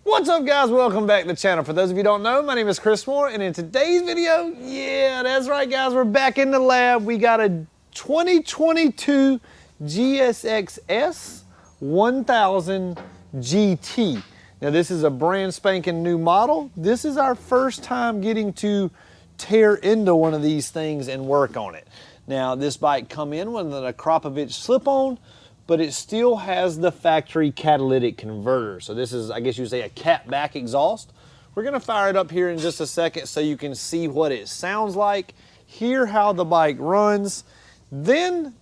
What's up, guys? Welcome back to the channel. For those of you who don't know, my name is Chris Moore, and in today's video, yeah, that's right, guys, we're back in the lab. We got a 2022 GSX-S1000 GT. Now, this is a brand spanking new model. This is our first time getting to tear into one of these things and work on it. Now, this bike come in with an Akrapovic slip-on, but it still has the factory catalytic converter. So this is, I guess you'd say, a cat-back exhaust. We're gonna fire it up here in just a second so you can see what it sounds like, hear how the bike runs. Then,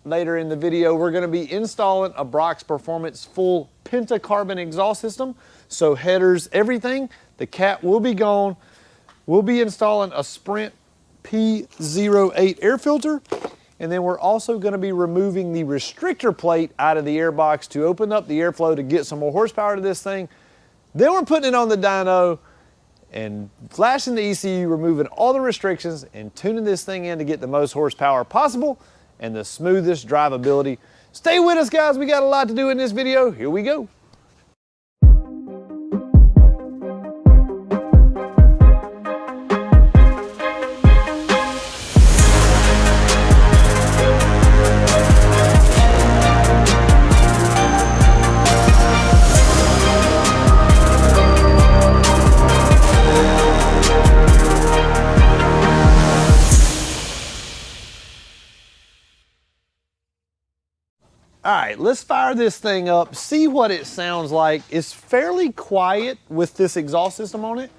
later in the video, we're gonna be installing a Brox Performance full pentacarbon exhaust system. So headers, everything, the cat will be gone. We'll be installing a Sprint P08 air filter. And then we're also going to be removing the restrictor plate out of the Airbox to open up the airflow to get some more horsepower to this thing. Then we're putting it on the dyno and flashing the ECU, removing all the restrictions and tuning this thing in to get the most horsepower possible and the smoothest drivability. Stay with us, guys. We got a lot to do in this video. Here we go. All right, let's fire this thing up, see what it sounds like. It's fairly quiet with this exhaust system on it.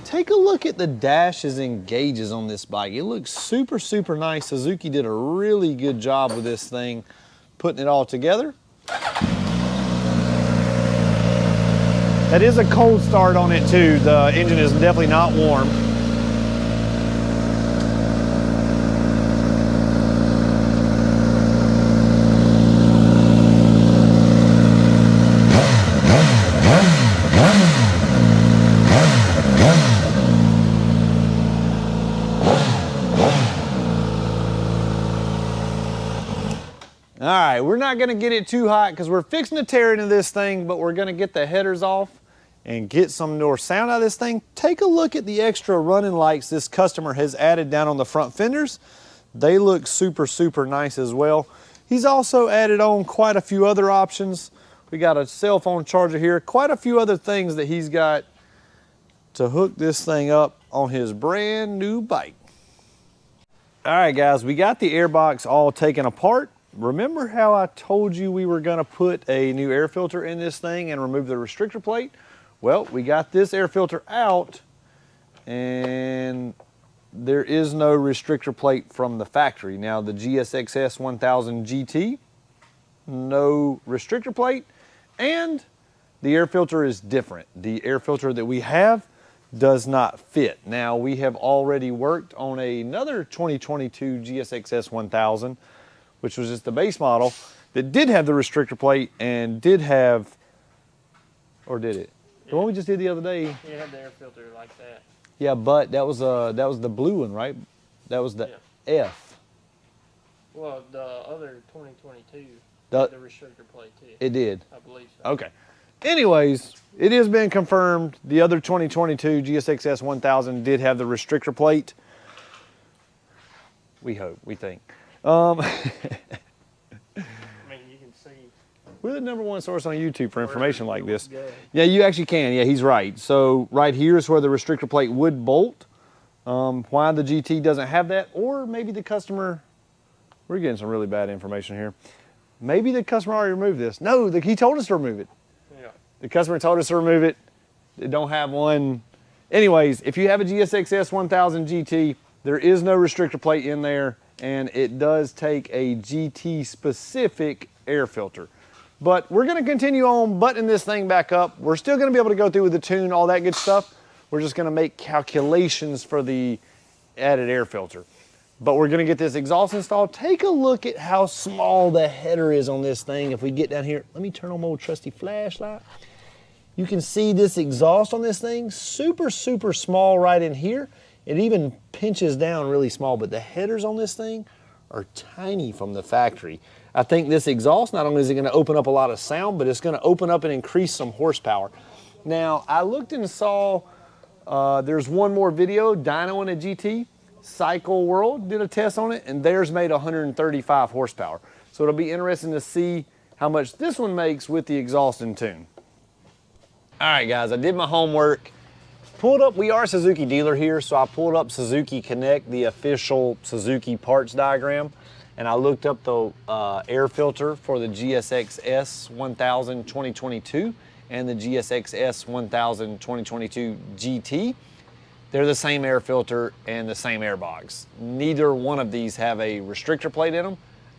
Take a look at the dashes and gauges on this bike. It looks super, super nice. Suzuki did a really good job with this thing, putting it all together. That is a cold start on it too. The engine is definitely not warm. All right, we're not gonna get it too hot because we're fixing to tear into this thing, but we're gonna get the headers off and get some more sound out of this thing. Take a look at the extra running lights this customer has added down on the front fenders. They look super, super nice as well. He's also added on quite a few other options. We got a cell phone charger here, quite a few other things that he's got to hook this thing up on his brand new bike. All right, guys, we got the Airbox all taken apart. Remember how I told you we were gonna put a new air filter in this thing and remove the restrictor plate? Well, we got this air filter out and there is no restrictor plate from the factory. Now the GSX-S1000 GT, no restrictor plate, and the air filter is different. The air filter that we have does not fit. Now we have already worked on another 2022 GSX-S1000, which was just the base model, that did have the restrictor plate and did have, or did it? Yeah. The one we just did the other day. It had the air filter like that. Yeah, but that was the blue one, right? That was the F. Well, the other 2022 had the restrictor plate too. It did? I believe so. Okay. Anyways, it has been confirmed. The other 2022 GSX-S1000 did have the restrictor plate. We hope, we think. I mean, you can see. We're the #1 source on YouTube for information like this. Yeah, you actually can. Yeah, he's right. So right here is where the restrictor plate would bolt. Why the GT doesn't have that, or maybe the customer, we're getting some really bad information here. Maybe the customer already removed this. No, he told us to remove it. Yeah. The customer told us to remove it. They don't have one. Anyways, if you have a GSX-S1000 GT, there is no restrictor plate in there, and it does take a GT specific air filter. But we're gonna continue on buttoning this thing back up. We're still gonna be able to go through with the tune, all that good stuff. We're just gonna make calculations for the added air filter. But we're gonna get this exhaust installed. Take a look at how small the header is on this thing. If we get down here, let me turn on my old trusty flashlight. You can see this exhaust on this thing, super, super small right in here. It even pinches down really small, but the headers on this thing are tiny from the factory. I think this exhaust, not only is it going to open up a lot of sound, but it's going to open up and increase some horsepower. Now, I looked and saw there's one more video, Dyno and a GT. Cycle World did a test on it, and theirs made 135 horsepower. So it'll be interesting to see how much this one makes with the exhaust in tune. All right, guys, I did my homework. Pulled up, we are a Suzuki dealer here, so I pulled up Suzuki Connect, the official Suzuki parts diagram, and I looked up the air filter for the GSX-S1000 2022 and the GSX-S1000 2022 GT. They're the same air filter and the same airbox. Neither one of these have a restrictor plate in them.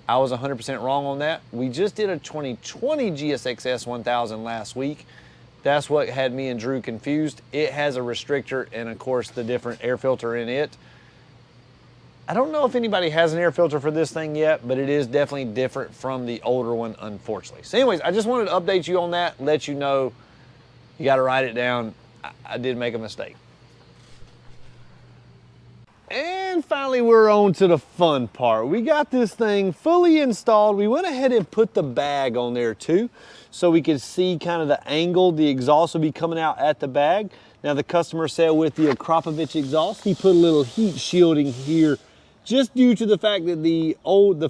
I was 100% wrong on that. We just did a 2020 GSX-S1000 last week. That's what had me and Drew confused. It has a restrictor and of course the different air filter in it. I don't know if anybody has an air filter for this thing yet, but it is definitely different from the older one, unfortunately. So anyways, I just wanted to update you on that, let you know you gotta write it down. I did make a mistake. And finally, we're on to the fun part. We got this thing fully installed. We went ahead and put the bag on there too, so we could see kind of the angle the exhaust will be coming out at the bag. Now the customer said with the Akrapovic exhaust, he put a little heat shielding here just due to the fact that the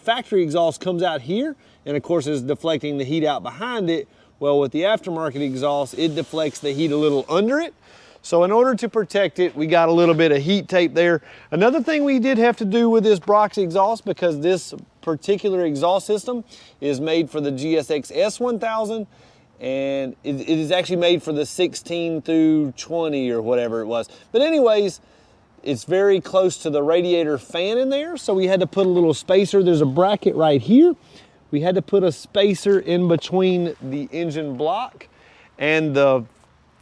factory exhaust comes out here and of course is deflecting the heat out behind it. Well, with the aftermarket exhaust, it deflects the heat a little under it. So in order to protect it, we got a little bit of heat tape there. Another thing we did have to do with this Brox exhaust, because this particular exhaust system is made for the GSX-S1000, and it is actually made for the 16 through 20 or whatever it was. But anyways, it's very close to the radiator fan in there, so we had to put a little spacer. There's a bracket right here. We had to put a spacer in between the engine block and the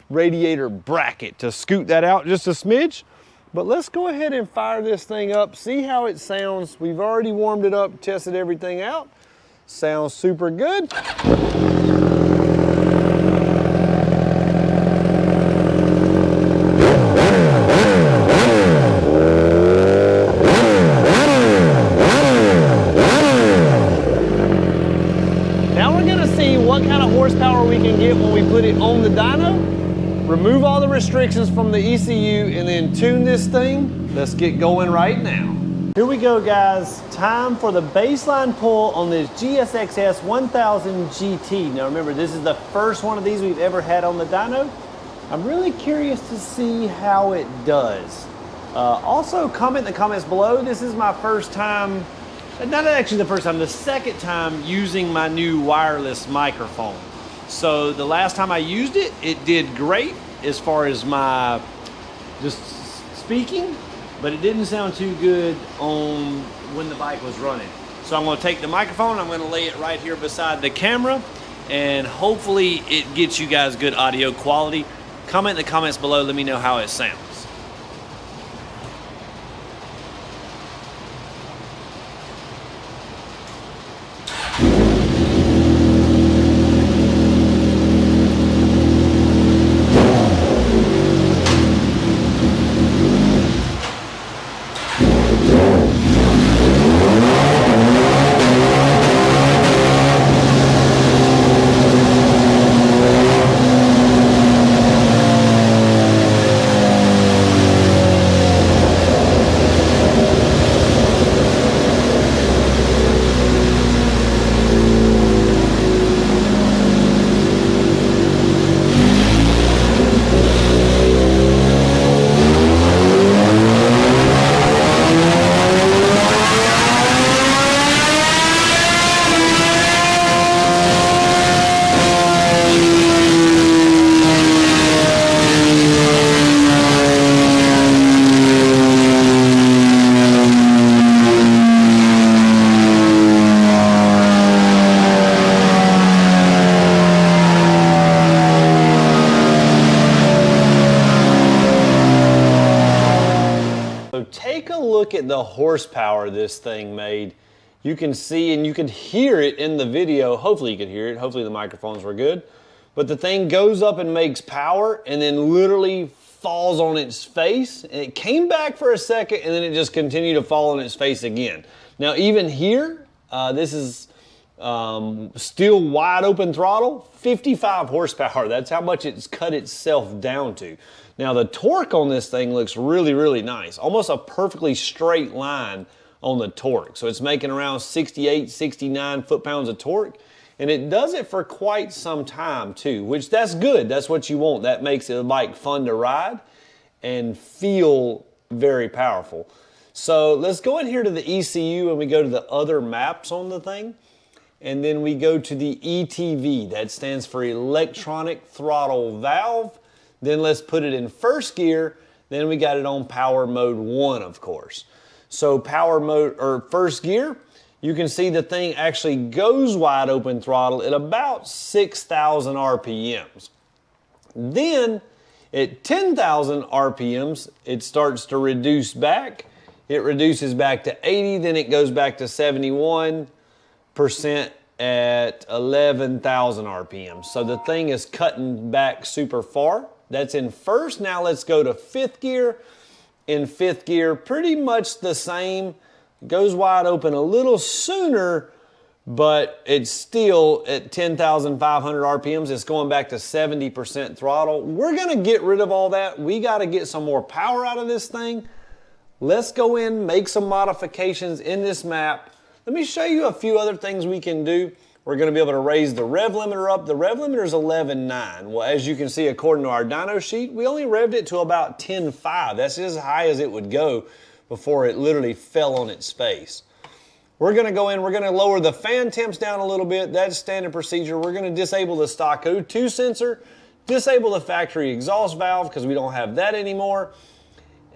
radiator bracket to scoot that out just a smidge. But let's go ahead and fire this thing up, see how it sounds. We've already warmed it up, tested everything out. Sounds super good. Now we're gonna see what kind of horsepower we can get when we put it on the dyno. Remove all the restrictions from the ECU and then tune this thing. Let's get going right now. Here we go, guys. Time for the baseline pull on this GSX-S1000 GT. Now remember, this is the first one of these we've ever had on the dyno. I'm really curious to see how it does. Also, comment in the comments below. This is my first time, not actually the first time, the second time using my new wireless microphone. So the last time I used it, it did great as far as my just speaking, but it didn't sound too good on when the bike was running. So I'm gonna take the microphone, I'm gonna lay it right here beside the camera, and hopefully it gets you guys good audio quality. Comment in the comments below, let me know how it sounds. Look at the horsepower this thing made. You can see and you can hear it in the video. Hopefully you could hear it. Hopefully the microphones were good. But the thing goes up and makes power and then literally falls on its face. And it came back for a second and then it just continued to fall on its face again. Now even here, this is Still wide open throttle, 55 horsepower. That's how much it's cut itself down to. Now the torque on this thing looks really, really nice. Almost a perfectly straight line on the torque. So it's making around 68, 69 foot-pounds of torque. And it does it for quite some time too, which that's good. That's what you want. That makes the bike fun to ride and feel very powerful. So let's go in here to the ECU and we go to the other maps on the thing. And then we go to the ETV. That stands for electronic throttle valve. Then let's put it in first gear. Then we got it on power mode 1, of course. So power mode, or first gear, you can see the thing actually goes wide open throttle at about 6,000 RPMs. Then at 10,000 RPMs, it starts to reduce back. It reduces back to 80, then it goes back to 71% at 11,000 RPMs. So the thing is cutting back super far. That's in first. Now let's go to fifth gear. In fifth gear, pretty much the same. Goes wide open a little sooner, but it's still at 10,500 RPMs. It's going back to 70% throttle. We're gonna get rid of all that. We gotta get some more power out of this thing. Let's go in, make some modifications in this map. Let me show you a few other things we can do. We're gonna be able to raise the rev limiter up. The rev limiter is 11.9. Well, as you can see, according to our dyno sheet, we only revved it to about 10.5. That's as high as it would go before it literally fell on its face. We're gonna go in, we're gonna lower the fan temps down a little bit. That's standard procedure. We're gonna disable the stock O2 sensor, disable the factory exhaust valve because we don't have that anymore,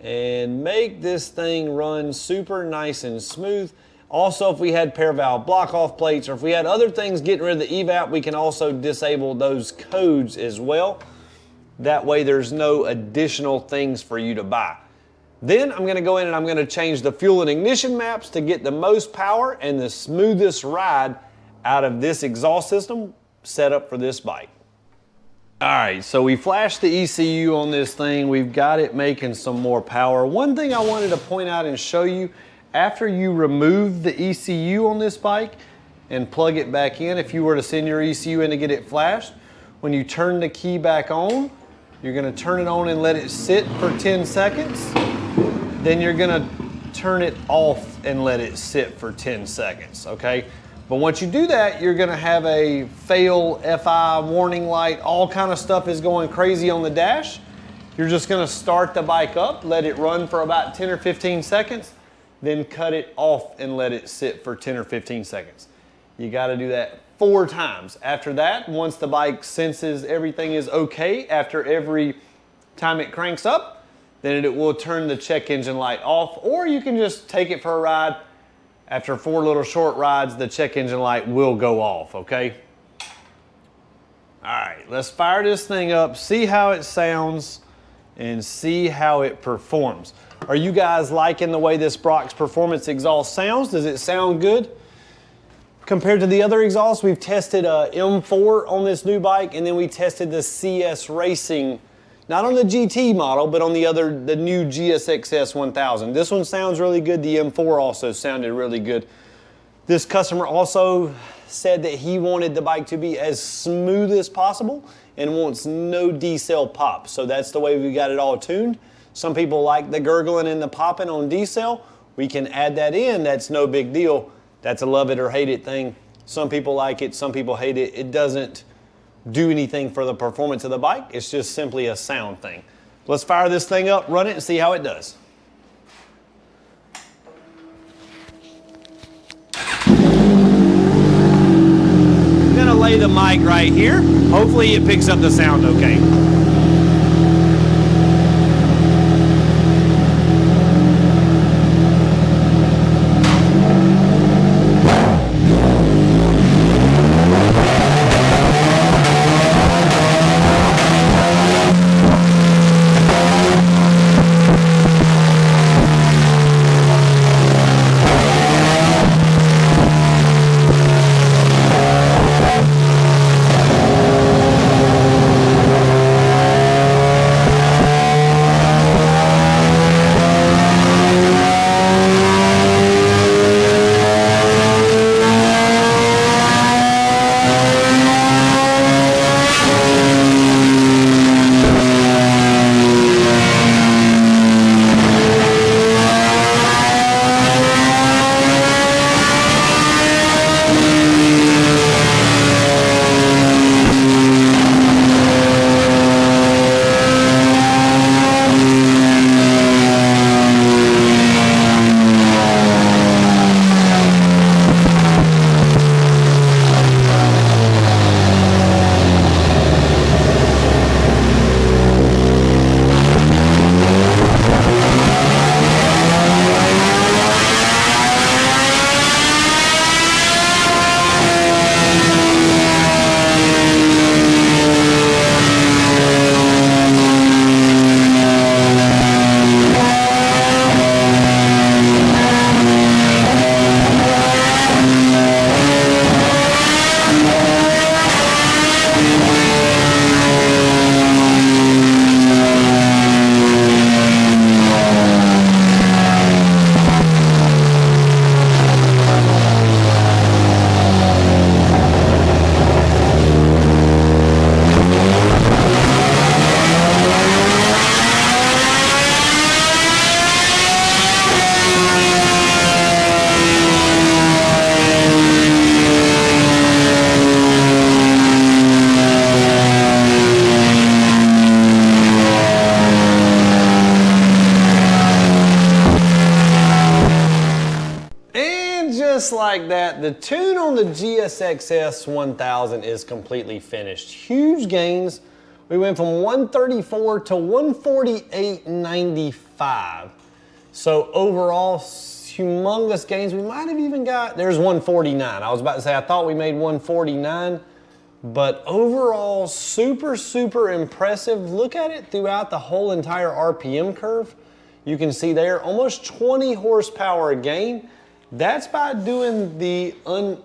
and make this thing run super nice and smooth. Also, if we had pair valve block-off plates or if we had other things getting rid of the evap, we can also disable those codes as well. That way there's no additional things for you to buy. Then I'm gonna go in and I'm gonna change the fuel and ignition maps to get the most power and the smoothest ride out of this exhaust system set up for this bike. All right, so we flashed the ECU on this thing. We've got it making some more power. One thing I wanted to point out and show you, after you remove the ECU on this bike and plug it back in, if you were to send your ECU in to get it flashed, when you turn the key back on, you're gonna turn it on and let it sit for 10 seconds. Then you're gonna turn it off and let it sit for 10 seconds, okay? But once you do that, you're gonna have a fail FI warning light, all kind of stuff is going crazy on the dash. You're just gonna start the bike up, let it run for about 10 or 15 seconds, then cut it off and let it sit for 10 or 15 seconds. You gotta do that 4 times. After that, once the bike senses everything is okay, after every time it cranks up, then it will turn the check engine light off, or you can just take it for a ride. After 4 little short rides, the check engine light will go off, okay? All right, let's fire this thing up, see how it sounds, and see how it performs. Are you guys liking the way this Brock's Performance exhaust sounds? Does it sound good? Compared to the other exhausts, we've tested a M4 on this new bike, and then we tested the CS Racing, not on the GT model, but on the new GSXS-1000. This one sounds really good. The M4 also sounded really good. This customer also said that he wanted the bike to be as smooth as possible and wants no decel pop. So that's the way we got it all tuned. Some people like the gurgling and the popping on decel. We can add that in. That's no big deal. That's a love it or hate it thing. Some people like it, some people hate it. It doesn't do anything for the performance of the bike. It's just simply a sound thing. Let's fire this thing up, run it, and see how it does. I'm gonna lay the mic right here. Hopefully it picks up the sound okay. just like that, the tune on the GSX-S1000 is completely finished. Huge gains. We went from 134 to 148.95. So overall, humongous gains. We might have even got, there's 149. I was about to say, I thought we made 149, but overall, super, super impressive. Look at it throughout the whole entire RPM curve. You can see there, almost 20 horsepower gain. That's by doing the,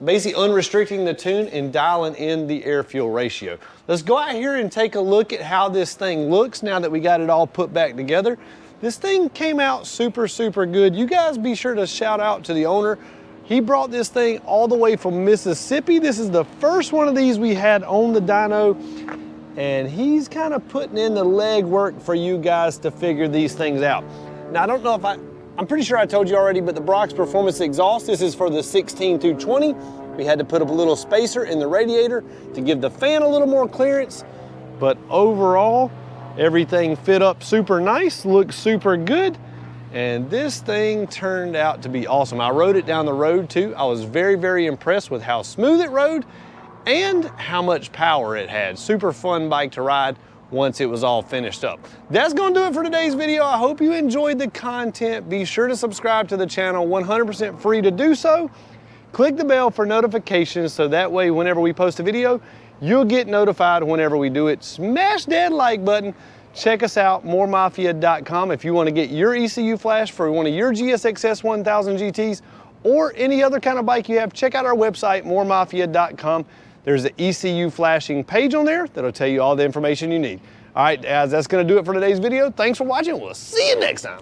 basically unrestricting the tune and dialing in the air-fuel ratio. Let's go out here and take a look at how this thing looks now that we got it all put back together. This thing came out super, super good. You guys be sure to shout out to the owner. He brought this thing all the way from Mississippi. This is the first one of these we had on the dyno, and he's kind of putting in the legwork for you guys to figure these things out. Now, I don't know if I'm pretty sure I told you already, but the Brock's Performance exhaust, this is for the 16 through 20. We had to put up a little spacer in the radiator to give the fan a little more clearance, but overall, everything fit up super nice, looks super good, and this thing turned out to be awesome. I rode it down the road too. I was very, very impressed with how smooth it rode and how much power it had. Super fun bike to ride once it was all finished up. That's gonna do it for today's video. I hope you enjoyed the content. Be sure to subscribe to the channel, 100% free to do so. Click the bell for notifications so that way whenever we post a video, you'll get notified whenever we do it. Smash that like button. Check us out, mooremafia.com. If you want to get your ECU Flash for one of your GSX-S1000 GTs or any other kind of bike you have, check out our website, mooremafia.com. There's the ECU flashing page on there that'll tell you all the information you need. All right, guys, that's going to do it for today's video. Thanks for watching. We'll see you next time.